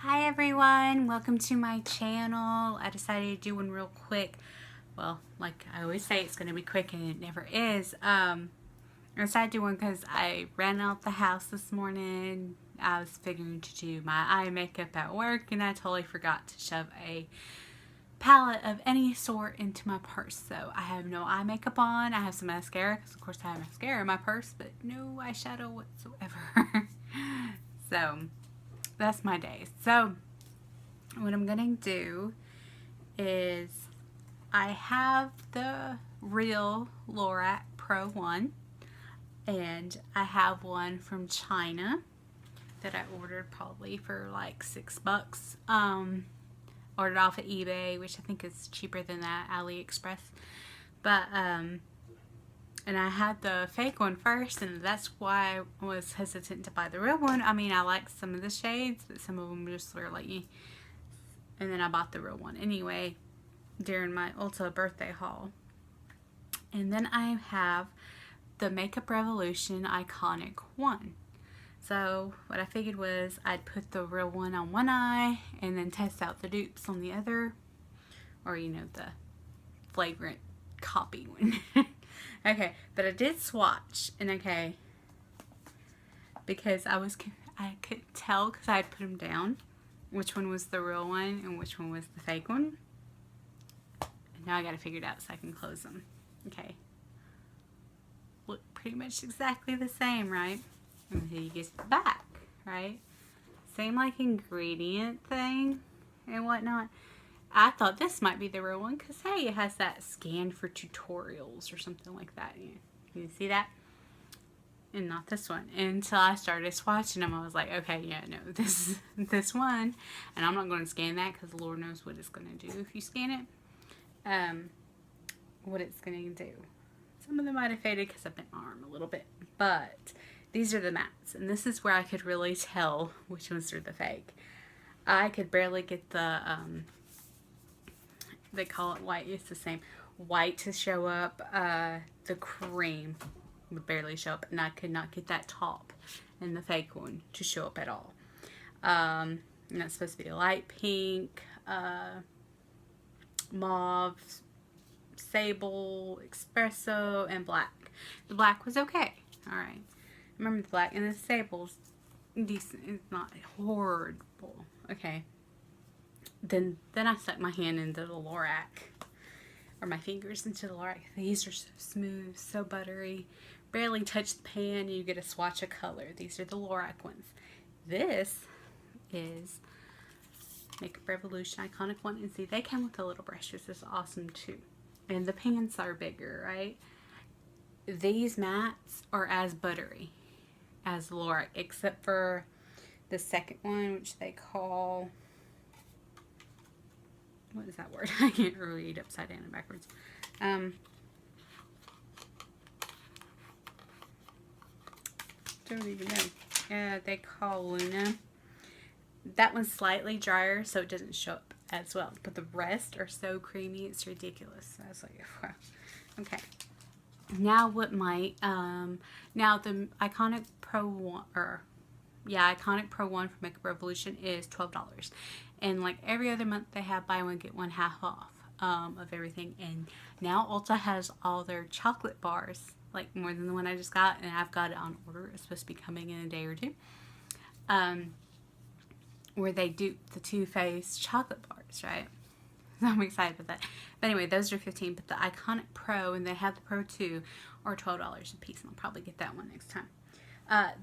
Hi everyone, welcome to my channel. I decided to do one real quick. Well, like I always say, it's going to be quick and it never is. I decided to do one because I ran out the house this morning. I was figuring to do my eye makeup at work and I totally forgot to shove a palette of any sort into my purse. So I have no eye makeup on. I have some mascara because of course I have mascara in my purse, but no eyeshadow whatsoever. So that's my day. So what I'm gonna do is I have the real Lorac Pro 1 and I have one from China that I ordered probably for like $6. Ordered off of eBay, which I think is cheaper than that, AliExpress. But and I had the fake one first, and that's why I was hesitant to buy the real one. I mean, I like some of the shades, but some of them just were like, and then I bought the real one anyway during my Ulta birthday haul. And then I have the Makeup Revolution Iconic one. So what I figured was I'd put the real one on one eye and then test out the dupes on the other, or you know, the flagrant copy one. Okay, but I did swatch, and okay, because I could tell because I had put them down which one was the real one and which one was the fake one. And now I gotta figure it out so I can close them. Okay, look pretty much exactly the same, right? And then you get the back, right? Same like ingredient thing and whatnot. I thought this might be the real one because, hey, it has that scan for tutorials or something like that. You see that? And not this one. Until I started swatching them, I was like, okay, yeah, no, this one. And I'm not going to scan that because Lord knows what it's going to do if you scan it. What it's going to do. Some of them might have faded because I've been arm a little bit. But these are the mattes. And this is where I could really tell which ones are the fake. I could barely get the... they call it white, it's the same white to show up. The cream would barely show up, and I could not get that top in the fake one to show up at all. And that's supposed to be a light pink, mauve, sable, espresso, and black. The black was okay. All right, remember the black, and the sable's decent. It's not horrible. Okay. Then I stuck my hand into the Lorac, or my fingers into the Lorac. These are so smooth, so buttery. Barely touch the pan, you get a swatch of color. These are the Lorac ones. This is Makeup Revolution Iconic one. And see, they came with a little brush. This is awesome too. And the pans are bigger, right? These mattes are as buttery as Lorac, except for the second one, which they call... what is that word? I can't read upside down and backwards. Don't even know. They call Luna. That one's slightly drier, so it doesn't show up as well. But the rest are so creamy, it's ridiculous. I was like, wow. Okay. Now what might, now the Iconic Pro 1, Iconic Pro 1 from Makeup Revolution is $12. And like every other month, they have buy one, get one half off of everything. And now Ulta has all their chocolate bars, like more than the one I just got. And I've got it on order. It's supposed to be coming in a day or two. Where they dupe the Too Faced chocolate bars, right? So I'm excited about that. But anyway, those are $15. But the Iconic Pro, and they have the Pro 2, are $12 a piece. And I'll probably get that one next time.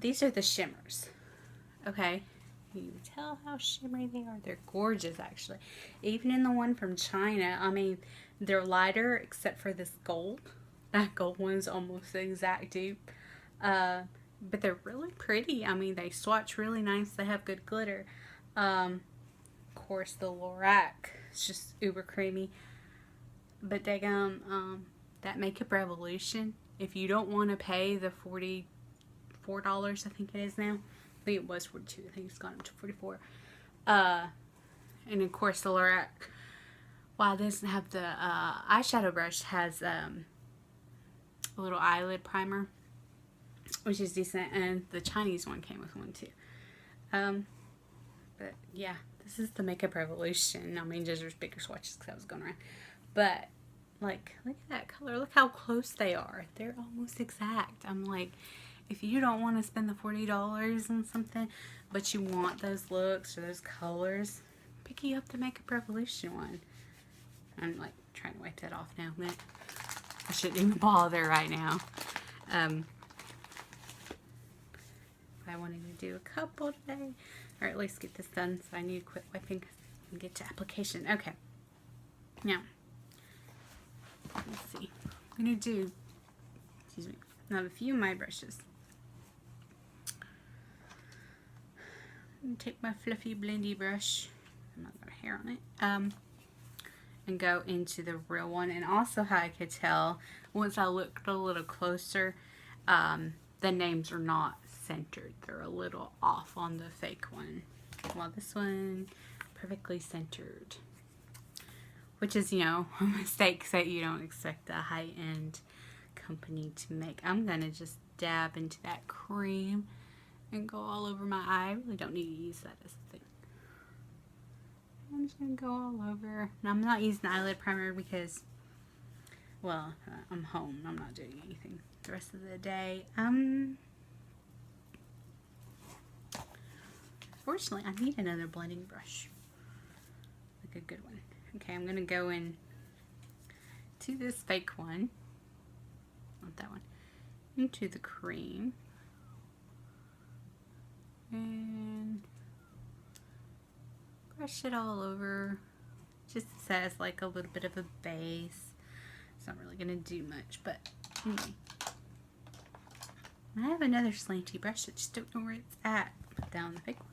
These are the shimmers. Okay. You can tell how shimmery they are. They're gorgeous, actually. Even in the one from China, I mean, they're lighter except for this gold. That gold one's almost the exact dupe. But they're really pretty. I mean, they swatch really nice. They have good glitter. Of course, the Lorac is just uber creamy. But daggum, that Makeup Revolution, if you don't want to pay the $44, I think it is now. I think it was 42. I think it's gone up to 44. And of course the Lorac, while it doesn't have the eyeshadow brush, has a little eyelid primer, which is decent. And the Chinese one came with one too. But yeah, this is the Makeup Revolution. I mean, there's bigger swatches because I was going around. But, like, look at that color. Look how close they are. They're almost exact. I'm like, if you don't want to spend the $40 on something, but you want those looks or those colors, pick you up the Makeup Revolution one. I'm, like, trying to wipe that off now. But I shouldn't even bother right now. I wanted to do a couple today, or at least get this done, so I need to quit wiping and get to application. Okay. Now, let's see. I'm going to do, excuse me, I have a few of my brushes. I'm going to take my fluffy blendy brush, I'm not going to hair on it, and go into the real one. And also how I could tell, once I looked a little closer, the names are not centered. They're a little off on the fake one. While this one, perfectly centered. Which is, you know, a mistake that you don't expect a high-end company to make. I'm going to just dab into that cream and go all over my eye. I really don't need to use that as a thing. I'm just going to go all over. Now, I'm not using eyelid primer because, well, I'm home. I'm not doing anything the rest of the day. Fortunately, I need another blending brush. Like a good one. Okay, I'm going to go in to this fake one. Not that one. Into the cream. And brush it all over. Just as like a little bit of a base. It's not really going to do much, but anyway. I have another slanty brush. I just don't know where it's at. Put down the fake one.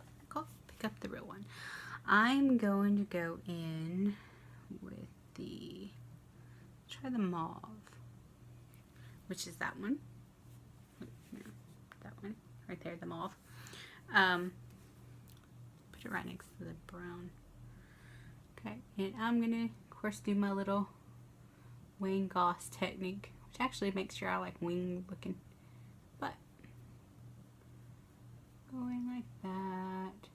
Pick up the real one. I'm going to go in with try the mauve, which is that one. That one right there, the mauve. Put it right next to the brown. Okay, and I'm gonna, of course, do my little Wayne Goss technique, which actually makes your eye like wing looking. But going like that.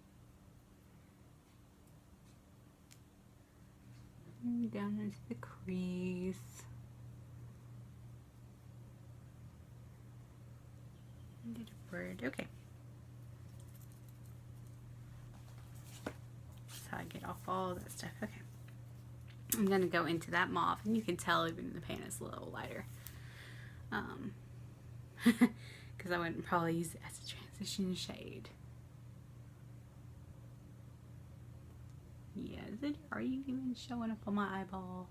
And down into the crease. And did a bird. Okay. That's how I get off all that stuff. Okay. I'm going to go into that mauve, and you can tell even the pan is a little lighter. Because I wouldn't probably use it as a transition shade. Yeah, are you even showing up on my eyeball?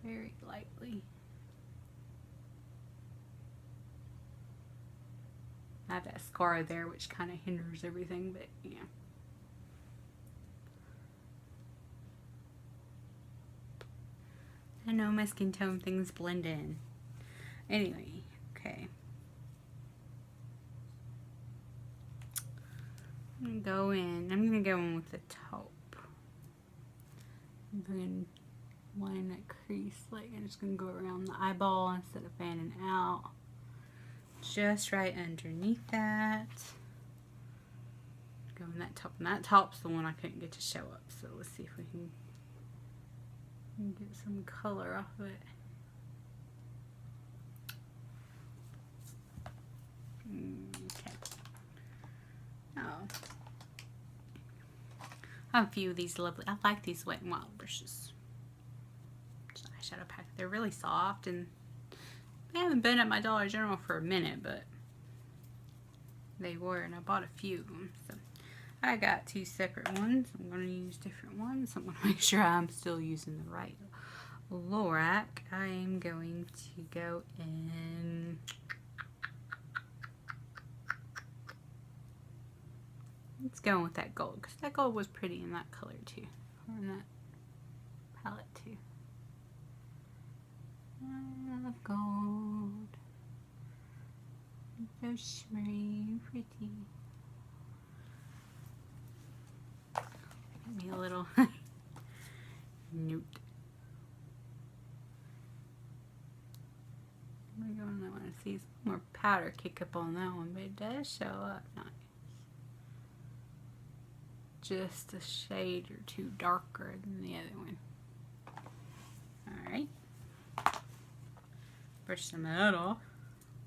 Very lightly. I have that scar there, which kind of hinders everything, but yeah. I know my skin tone things blend in. Anyway, okay. I'm gonna go in with the taupe. I'm doing line that crease, like I'm just gonna go around the eyeball instead of fanning out. Just right underneath that. Go in that taupe, and that taupe's the one I couldn't get to show up, so let's see if we can get some color off of it. Okay. Oh. I have a few of these lovely, I like these Wet n Wild brushes. Eyeshadow pack. They're really soft, and they haven't been at my Dollar General for a minute, but they were, and I bought a few of them. So I got two separate ones. I'm going to use different ones. I'm going to make sure I'm still using the right Lorac. I am going to go in. Let's go with that gold, because that gold was pretty in that color too, or in that palette too. I love gold. It's so shimmery and pretty. Give me a little note. We're going to want to see some more powder kick up on that one, but it does show up nice. just a shade or two darker than the other one. Alright. Brush some of that off.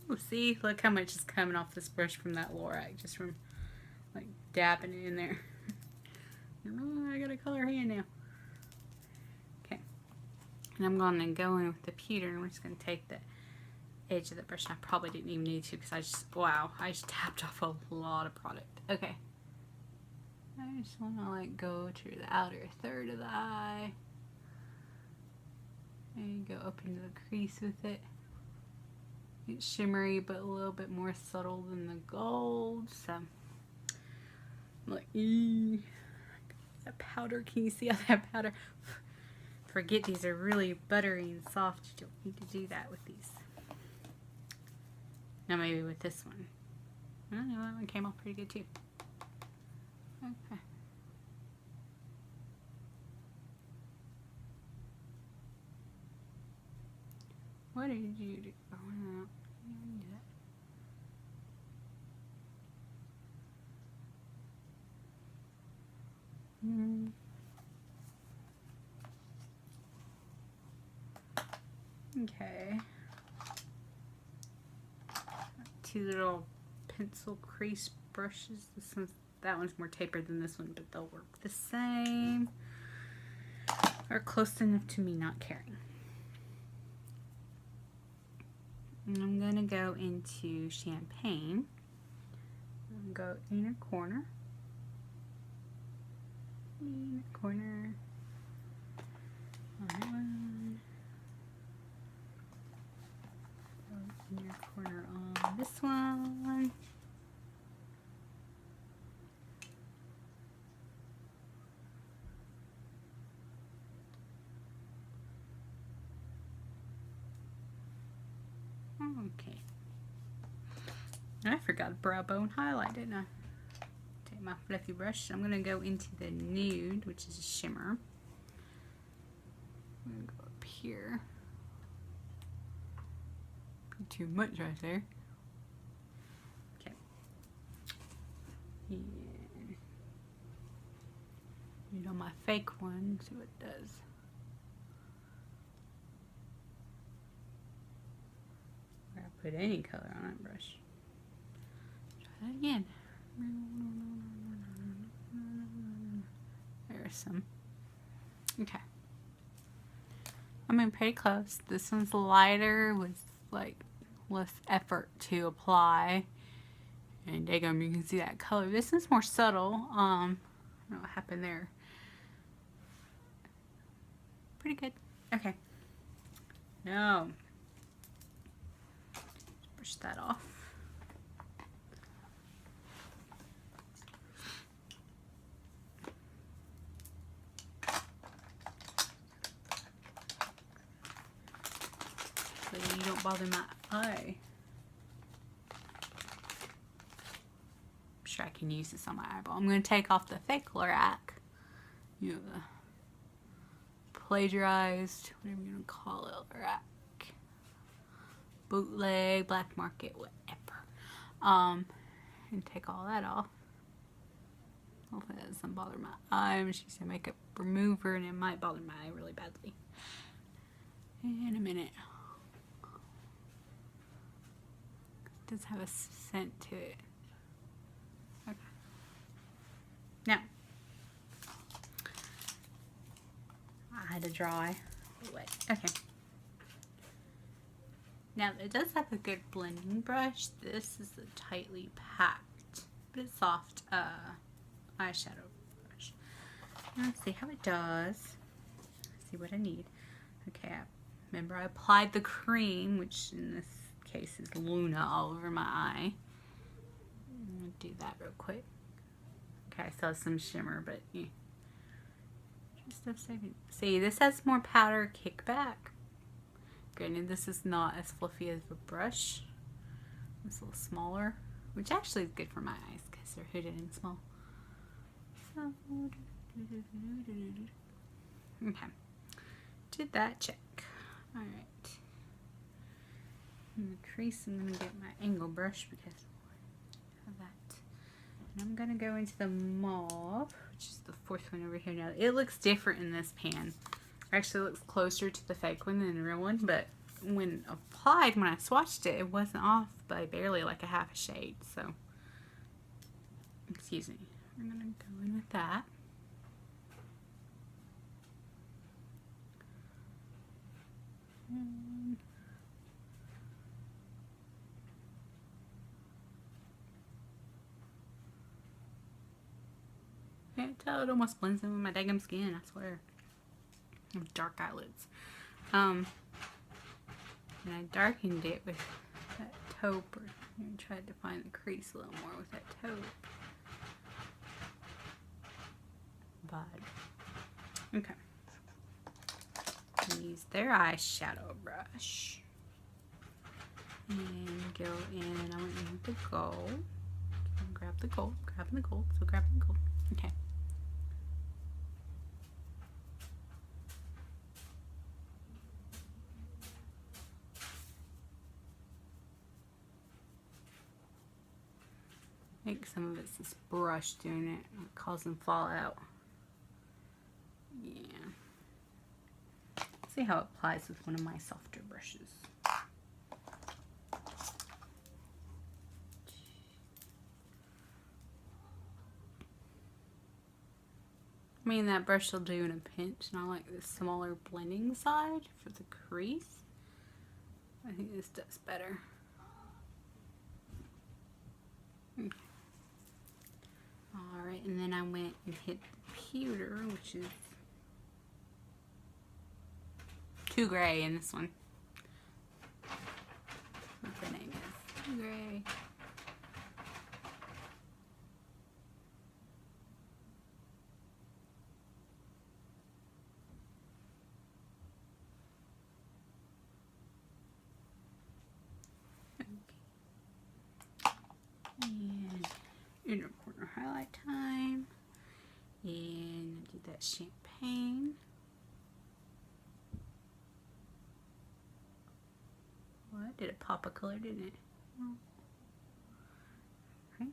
Oh, see? Look how much is coming off this brush from that Lorac, just from like dabbing it in there. Oh, I got a color hand now. Okay. And I'm going to go in with the pewter, and we're just going to take the edge of the brush. I probably didn't even need to because I just tapped off a lot of product. Okay. I just want to like go to the outer third of the eye and go up into the crease with it. It's shimmery but a little bit more subtle than the gold. So look, that powder, can you see all that powder? Forget, these are really buttery and soft. You don't need to do that with these. Now maybe with this one. I don't know, that one came off pretty good too. Okay. What did you do? Oh, no. You didn't do that. Okay. Two little pencil crease brushes. That one's more tapered than this one, but they'll work the same. Or close enough to me not caring. And I'm going to go into Champagne. I'm going to go inner corner. Inner corner. On that one. Inner corner on this one. Okay. I forgot a brow bone highlight, didn't I? Take my fluffy brush. I'm going to go into the nude, which is a shimmer. I'm going to go up here. Too much right there. Okay. And you know my fake one, see what it does. Where I put any color on that brush. Try that again. There's some. Okay. I'm in pretty close. This one's lighter with like less effort to apply, and daggum, you can see that color. This is more subtle. I don't know what happened there. Pretty good. Okay. Now brush that off. So you don't bother my eye. I'm sure I can use this on my eyeball. I'm going to take off the fake Lorac. You know, the plagiarized, whatever you want to call it, Lorac. Bootleg, black market, whatever. And take all that off. Hopefully that doesn't bother my eye. I'm just using a makeup remover, and it might bother my eye really badly. In a minute. It does have a scent to it. Okay. Now, I had to dry. Wet. Okay. Now, it does have a good blending brush. This is a tightly packed, but it's soft eyeshadow brush. Let's see how it does. Let's see what I need. Okay, remember I applied the cream, which in this case is Luna, all over my eye. I'm going to do that real quick. Okay, I saw some shimmer, but yeah. Just stuff saving. See, this has more powder kickback. Granted, this is not as fluffy as the brush. It's a little smaller, which actually is good for my eyes because they're hooded and small. So, okay. Did that, check. Alright. In the crease, I'm going to get my angle brush because I have that I'm going to go into the mauve, which is the fourth one over here now. It looks different in this pan. Actually, it looks closer to the fake one than the real one, but when applied, when I swatched it, it wasn't off by barely like a half a shade. So, excuse me. We're going to go in with that. Can't tell, it almost blends in with my daggum skin, I swear. I have dark eyelids. And I darkened it with that taupe, and tried to find the crease a little more with that taupe. But, okay. Use their eyeshadow brush. And go in, I went in with the gold. Grab the gold, grabbing the gold, so grabbing the gold. Okay. I think some of it's this brush doing it, causing fallout. Yeah. See how it applies with one of my softer brushes. I mean, that brush will do in a pinch, and I like the smaller blending side for the crease. I think this does better. Okay. Alright, and then I went and hit the pewter, which is too gray in this one. What the name is. Too gray. And inner corner highlight time. And I did that champagne. What? Did it pop a color, didn't it? Oh. Okay.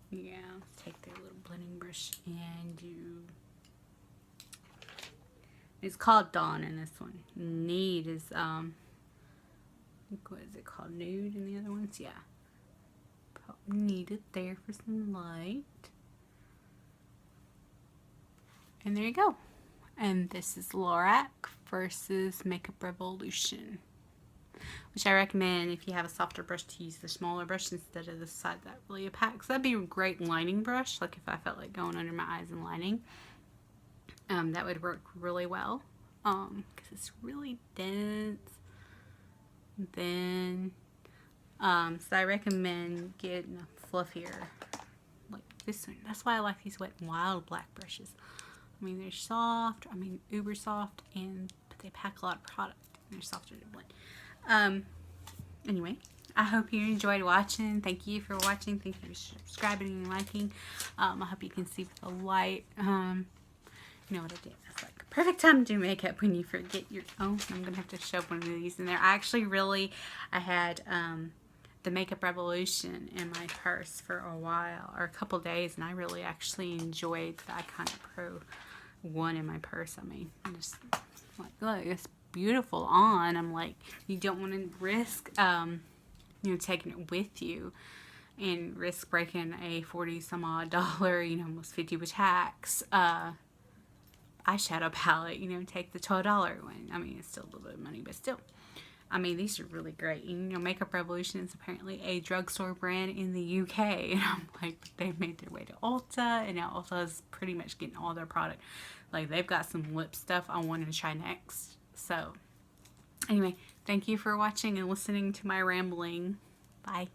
Yeah, let's take the little blending brush and do. It's called Dawn in this one. Need is, what is it called? Nude in the other ones? Yeah. Need it there for some light. And there you go. And this is Lorac versus Makeup Revolution, which I recommend if you have a softer brush to use the smaller brush instead of the side that really opacks. That'd be a great lining brush, like if I felt like going under my eyes and lining. That would work really well, because it's really dense. Then, so I recommend getting a fluffier, like this one. That's why I like these Wet n Wild black brushes. I mean, they're soft, uber soft, but they pack a lot of product, and they're softer to blend. Anyway, I hope you enjoyed watching. Thank you for watching. Thank you for subscribing and liking. I hope you can see with the light. You know what I did? That's like a perfect time to do makeup when you forget your... Oh, I'm going to have to shove one of these in there. I had the Makeup Revolution in my purse for a while, or a couple days, and I really actually enjoyed the Iconic Pro one in my purse. I mean, I'm just like, look, it's beautiful on. I'm like, you don't want to risk, you know, taking it with you and risk breaking a 40 some odd dollar, you know, almost 50 with tax, eyeshadow palette, you know, take the $12 one. I mean, it's still a little bit of money, but still. I mean, these are really great. You know, Makeup Revolution is apparently a drugstore brand in the UK. And I'm like, they've made their way to Ulta, and now Ulta's pretty much getting all their product. Like, they've got some lip stuff I want to try next. So, anyway, thank you for watching and listening to my rambling. Bye.